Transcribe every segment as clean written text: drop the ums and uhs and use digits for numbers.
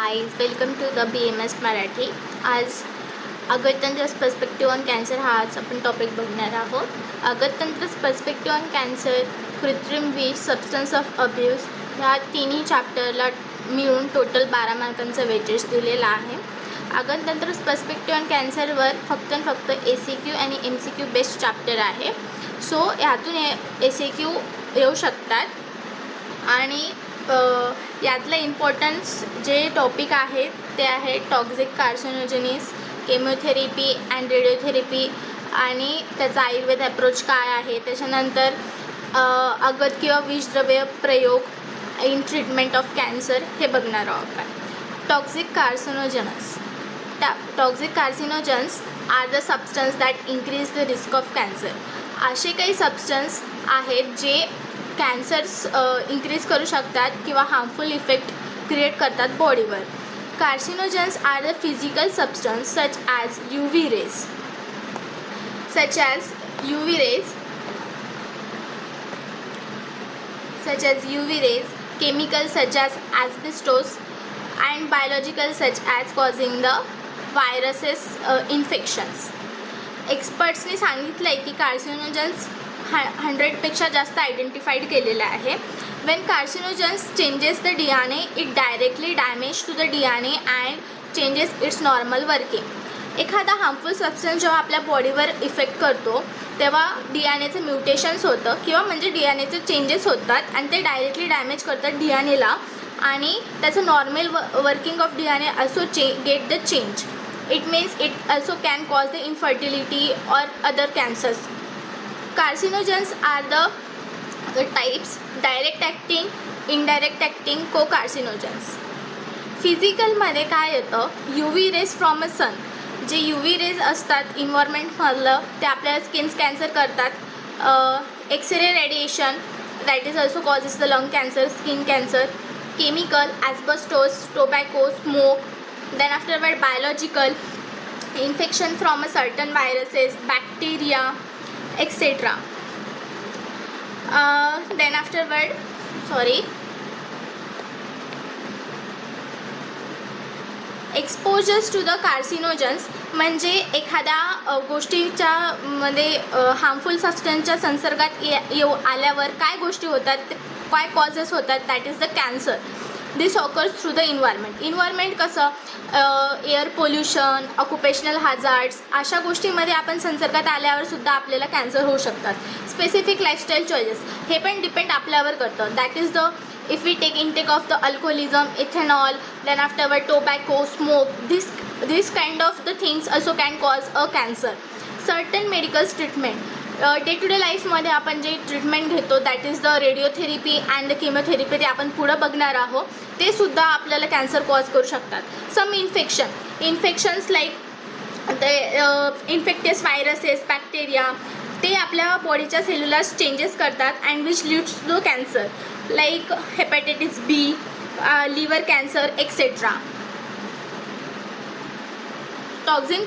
guys, welcome to the BMS Marathi. आज अगरतंत्र's perspective on cancer हा आज आपण टॉपिक बघणार आहोत. अगरतंत्र's पर्स्पेक्टिव्ह ऑन कॅन्सर, कृत्रिम विष, सबस्टन्स ऑफ अब्यूज ह्या तिन्ही चॅप्टरला मिळून टोटल 12 मार्कांचा वेटेज दिलेला आहे. अगरतंत्र's पर्स्पेक्टिव्ह ऑन कॅन्सरवर फक्त ACQ आणि MCQ बेस्ड चॅप्टर आहे. सो ह्यातून ACQ येऊ शकतात आणि यातलं इम्पॉर्टन्स जे टॉपिक आहे ते आहे टॉक्झिक कार्सिनोजेनिस, केमोथेरपी अँड रेडिओथेरपी आणि त्याचा आयुर्वेद अप्रोच काय आहे. त्याच्यानंतर अगत किंवा विषद्रव्य प्रयोग इन ट्रीटमेंट ऑफ कॅन्सर हे बघणार आहोत आपण. Toxic carcinogens are the substance that increase the risk of cancer. असे काही सबस्टन्स आहेत जे कॅन्सर्स इन्क्रीज करू शकतात किंवा हार्मफुल इफेक्ट क्रिएट करतात बॉडीवर. Carcinogens are the physical substance such as UV rays, chemicals such as asbestos and biological such as causing the viruses infections. एक्सपर्ट्सनी सांगितलं आहे की कार्सिनोजन्स 100पेक्षा जास्त आयडेंटिफाईड केलेलं आहे. When carcinogens changes the DNA, it directly damage to the DNA and changes its normal working. एखादा harmful substance जेव्हा आपल्या बॉडीवर इफेक्ट करतो तेव्हा DNAचं म्युटेशन्स होतं किंवा म्हणजे DNAचे चेंजेस होतात आणि ते डायरेक्टली डॅमेज करतात DNAला आणि त्याचं normal working of DNA also get the change. It means it also can cause the infertility or other cancers. Carcinogens are the types: direct acting, indirect acting, co-carcinogens. फिजिकलमध्ये काय येतं, UV rays from a sun. जे UV rays असतात इन्व्हायरमेंटमधलं ते आपल्याला skin cancer करतात. X-ray radiation that is also causes the lung cancer, skin cancer. Chemical asbestos, tobacco, smoke. Then afterward biological, infection from a certain viruses, bacteria, etc. Then afterward exposures to the carcinogens म्हणजे एखाद्या गोष्टीच्या मध्ये harmful सबस्टन्सच्या संसर्गात आल्यावर काय गोष्टी होतात, काय कॉजेस होतात, that is the cancer. This occurs through the environment कसं एअर पोल्युशन, ऑक्युपेशनल हॅझार्ड्स अशा गोष्टीमध्ये आपण संसर्गात आल्यावर सुद्धा आपल्याला कॅन्सर होऊ शकतात. स्पेसिफिक लाईफस्टाईल चॉईसेस हे पण डिपेंड आपल्यावर करतं. That is the if we take intake of the alcoholism, ethanol, then afterward tobacco, smoke, this kind of the things also can cause a cancer. Certain medicals treatment day to day लाईफमध्ये आपण जे treatment घेतो that is the radiotherapy and the chemotherapy, ते आपण पुढं बघणार आहोत. ते सुद्धा आपल्याला कॅन्सर कॉज करू शकतात. Some infections like the infectious viruses, bacteria, ते आपल्या बॉडीच्या सेल्युलर्स चेंजेस करतात and which leads to cancer like hepatitis B, liver cancer, etcetera. Toxin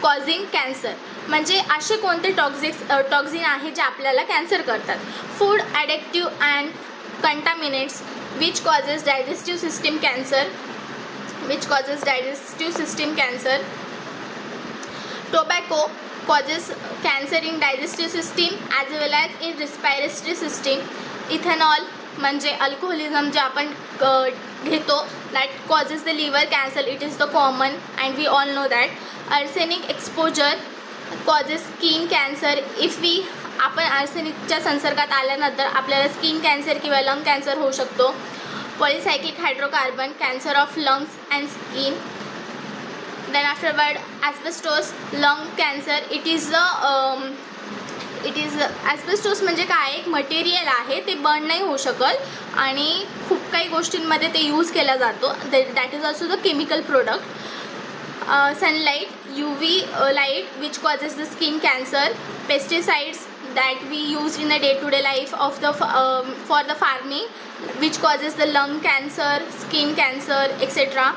causing cancer म्हणजे असे कोणते टॉक्झिन आहे जे आपल्याला कॅन्सर करतात. Food addictive and contaminates which causes digestive system cancer. Tobacco causes cancer in digestive system as well as in respiratory system. Ethanol म्हणजे alcoholism जे आपण घेतो that causes the liver cancer, it is the common and we all know that. Arsenic exposure causes skin cancer. आपण आर्सेनिकच्या संसर्गात आल्यानंतर आपल्याला skin cancer किंवा लंग कॅन्सर होऊ शकतो. Polycyclic hydrocarbon cancer of lungs and skin. Then afterward asbestos lung cancer. It is asbestos म्हणजे काय, एक मटेरियल आहे, ते बर्न नाही होऊ शकत आणि खूप काही गोष्टींमध्ये ते यूज केला जातो. That is also the chemical product. sunlight, UV light which causes the skin cancer. Pesticides that we use in the day-to-day life of the for the farming which causes the lung cancer, skin cancer, etc.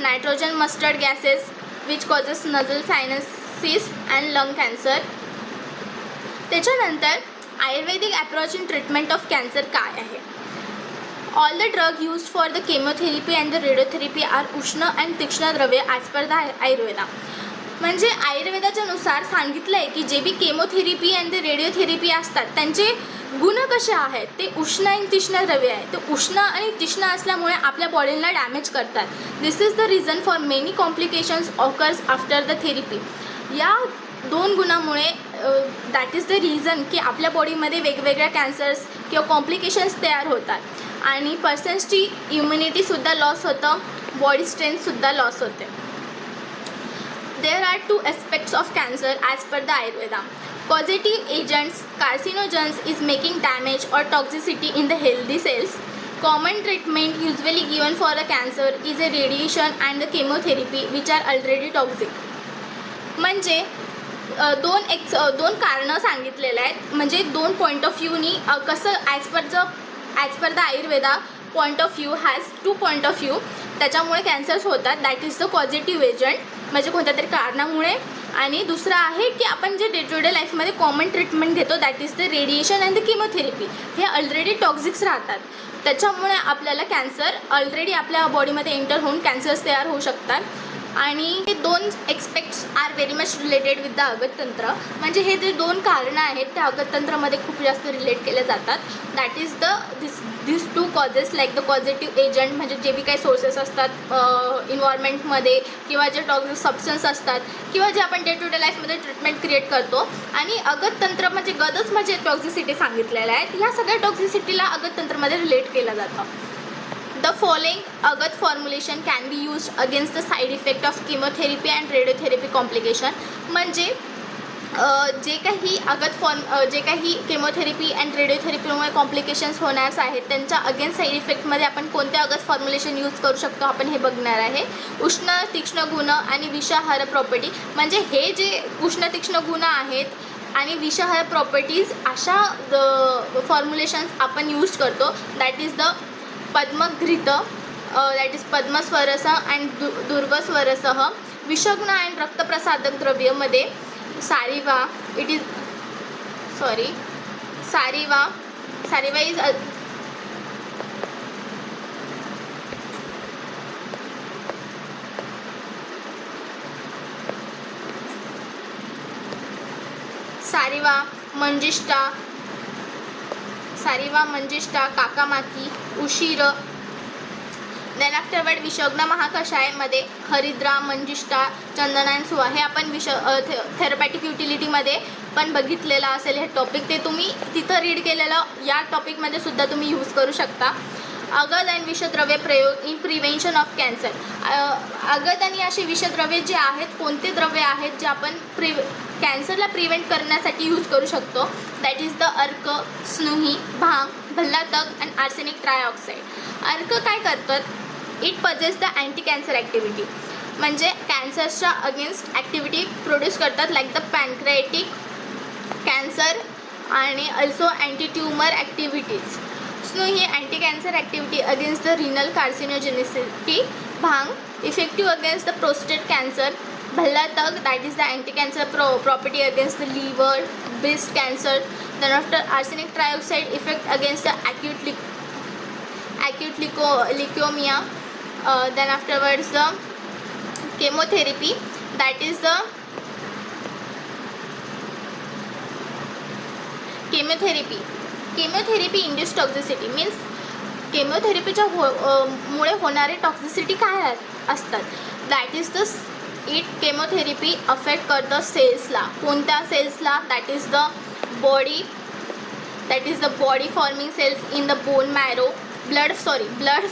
Nitrogen mustard gases which causes nasal sinuses and lung cancer. त्याच्यानंतर ayurvedic approach in treatment of cancer काय आहे. All the drug use for the chemotherapy and the radiotherapy are उष्ण and तीक्ष्ण द्रव्ये as per the Ayurveda. म्हणजे आयुर्वेदाच्या नुसार सांगितलं आहे की जे बी केमोथेरपी अँड द रेडिओथेरपी असतात त्यांचे गुण कसे आहेत, ते उष्ण आणि तीक्ष्ण द्रव्य आहे. ते उष्ण आणि तीक्ष्ण असल्यामुळे आपल्या बॉडीला डॅमेज करतात. This is the reason for many complications occurs after the therapy. या 2 गुणामुळे दॅट इज द रिझन की आपल्या बॉडीमध्ये वेगवेगळ्या कॅन्सर्स किंवा कॉम्प्लिकेशन्स तयार होतात आणि पर्सन्सची इम्युनिटीसुद्धा लॉस होतं, बॉडी स्ट्रेंथसुद्धा लॉस होते. There are 2 aspects of cancer as per the Ayurveda. Causative agents, carcinogens is making damage or toxicity in the healthy cells. Common treatment usually given for a cancer is a radiation and the chemotherapy which are already toxic. म्हणजे दोन कारणं सांगितलेले आहेत. म्हणजे 2 point of व्ह्यूनी कसं as per the Ayurveda point of view has 2 point of view. त्याच्यामुळे cancers होतात. That is the positive agent म्हणजे कोणत्या तरी कारणामुळे. आणि दुसरं आहे की आपण जे डे टू डे लाईफमध्ये कॉमन ट्रीटमेंट घेतो that is the radiation and the chemotherapy. हे ऑलरेडी टॉक्झिक्स राहतात. त्याच्यामुळे आपल्याला कॅन्सर ऑलरेडी आपल्या बॉडीमध्ये एंटर होऊन कॅन्सर्स तयार होऊ शकतात. आणि हे 2 expects are very much related with the अगततंत्र. म्हणजे हे जे 2 कारणं आहेत त्या अगततंत्रामध्ये खूप जास्त रिलेट केले जातात. That is this 2 causes like the positive agent म्हणजे जे बी काही सोर्सेस असतात इन्व्हायरमेंटमध्ये किंवा जे टॉक्सिक सबस्टन्स असतात किंवा जे आपण डे टू डे लाईफमध्ये ट्रीटमेंट क्रिएट करतो. आणि अगततंत्र म्हणजे गदच म्हणजे टॉक्झिसिटी सांगितलेल्या आहेत. ह्या सगळ्या टॉक्झिसिटीला अगततंत्रमध्ये रिलेट केलं जातं. The following Agat formulation can be used against the side effect of chemotherapy and radiotherapy complication. म्हणजे जे काही केमोथेरपी अँड रेडिओथेरपीमुळे कॉम्प्लिकेशन्स होणार आहेत त्यांच्या अगेन्स्ट साईड इफेक्टमध्ये आपण कोणते अगत फॉर्म्युलेशन यूज करू शकतो आपण हे बघणार आहे. उष्ण तीक्ष्ण गुण आणि विषाहार प्रॉपर्टी. म्हणजे हे जे उष्ण तीक्ष्ण गुण आहेत आणि विषाहार प्रॉपर्टीज अशा फॉर्म्युलेशन्स आपण यूज करतो. दॅट इज द पद्मघृत, दॅट इज पद्मस्वरस अँड दुर्गस्वरसः. विषग्न अँड रक्तप्रसादक द्रव्यमध्ये सारिवा इज सारिवा मंजिष्ठा, काकामाती, उशीर. देन आफ्टरवर्ड विषग्न महाकषायमध्ये हरिद्रा, मंजिष्ठा, चंदन अँड सुवा. हे आपण थेरपॅटिक युटिलिटीमध्ये पण बघितलेलं असेल हे टॉपिक. ते तुम्ही तिथं रीड केलेलं या टॉपिकमध्ये सुद्धा तुम्ही यूज करू शकता. अगद आणि विषद्रव्य प्रयोग इन प्रिव्हेन्शन ऑफ कॅन्सर. अगद आणि असे विषद्रव्ये जे आहेत कोणते द्रव्य आहेत जे आपण कॅन्सरला प्रिव्हेंट करण्यासाठी यूज करू शकतो. दॅट इज द अर्क, स्नुही, भांग, भल्लातक अँड आर्सेनिक ट्रायऑक्साईड. अर्क काय करतात, it possesses the anti cancer activity. म्हणजे कॅन्सरच्या अगेन्स्ट ॲक्टिव्हिटी प्रोड्यूस करतात लाईक द पॅनक्रिएटिक कॅन्सर आणि अल्सो अँटी ट्यूमर ॲक्टिव्हिटीज. स्नुही anti cancer activity against the renal carcinogenicity. भांग effective against the prostate cancer. भल्लातक that is the anti cancer property against the liver, breast cancer. Then after arsenic trioxide effect against the acute leukemia. Then afterwards the chemotherapy, that is the chemotherapy induced toxicity means केमोथेरपीच्या मुळे होणारे toxicity काय असतात. That is the chemotherapy affect करतं सेल्सला. कोणत्या सेल्सला, that is the body forming cells in the bone marrow. blood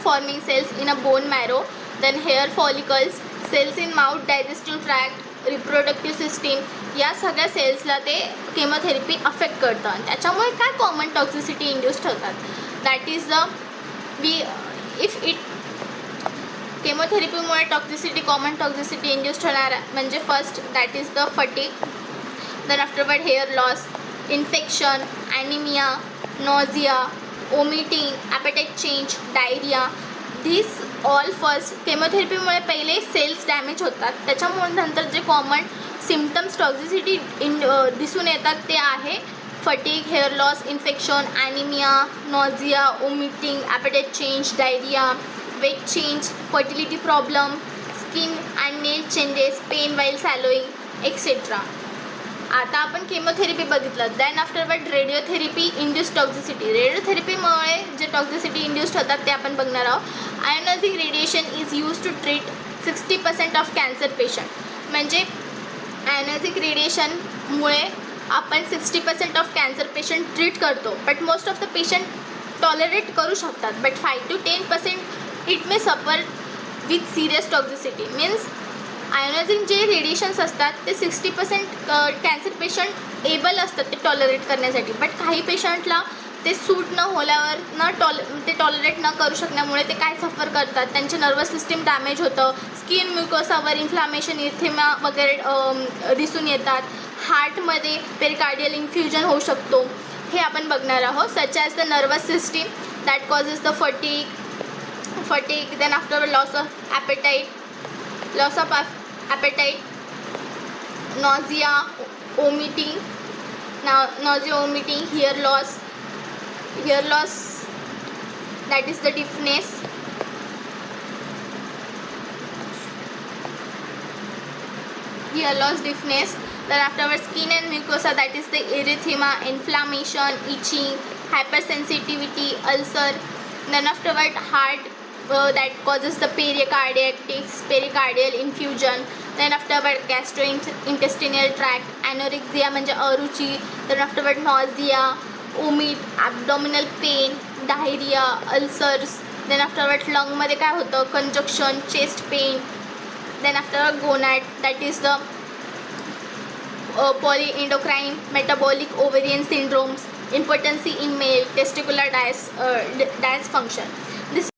forming cells in a bone marrow. Then hair follicles, cells in mouth, digestive tract, reproductive system. या सगळ्या सेल्सला ते chemotherapy affect करतं आणि त्याच्यामुळे काय कॉमन टॉक्झिसिटी इंड्यूस्ड होतात. That is the केमोथेरपीमुळे common toxicity induced होणार म्हणजे first that is the fatigue. Then afterward hair loss, infection, anaemia, nausea, vomiting, appetite change, diarrhoea. This all first केमोथेरपीमुळे पहिले सेल्स डॅमेज होतात. त्याच्यामुळे नंतर जे कॉमन सिम्पटम्स टॉक्झिसिटी दिसून येतात ते आहे fatigue, hair loss, infection, anemia, nausea, vomiting, appetite change, diarrhea, weight change, fertility problem, skin and nail changes, pain while swallowing, etc. आता आपण केमोथेरपी बघितलं. Then afterward radiotherapy induce toxicity. रेडिओथेरपीमुळे जे टॉक्झिसिटी इंड्यूस्ड होतात ते आपण बघणार आहोत. Ionizing radiation is use to treat 60% of cancer patient. म्हणजे आयोनायझिंग रेडिएशनमुळे आपण 60% ऑफ कॅन्सर पेशंट ट्रीट करतो. But most of the patient tolerate करू शकतात. But 5 to 10% it may suffer with serious toxicity. Means ionizing जे रेडिएशन्स असतात ते 60% cancer patient able असतात ते टॉलरेट करण्यासाठी. बट काही पेशंटला ते सूट न होल्यावर ते टॉलरेट न करू शकण्यामुळे ते काय सफर करतात, त्यांचे नर्वस सिस्टीम डॅमेज होतं, स्किन म्युकोसावर इन्फ्लामेशन, इर्थेमा वगैरे दिसून येतात, हार्टमध्ये पेरिकार्डियल इन्फ्युजन होऊ शकतो. हे आपण बघणार आहोत. Such as the nervous system that causes the fatigue, then after loss of appetite, nausea, vomiting, hair loss, that is the deafness, then afterwards skin and mucosa, that is the erythema, inflammation, itching, hypersensitivity, ulcer, then afterward heart, that causes the pericardial infusion, then afterward gastrointestinal tract, anorexia म्हणजे अरुची, then afterward nausea, vomit, abdominal pain, diarrhea, ulcers, then afterward lung मध्ये काय होतं, congestion, chest pain, then afterward gonad, that is the polyendocrine metabolic ovarian syndromes, impotency in male, testicular dysfunction.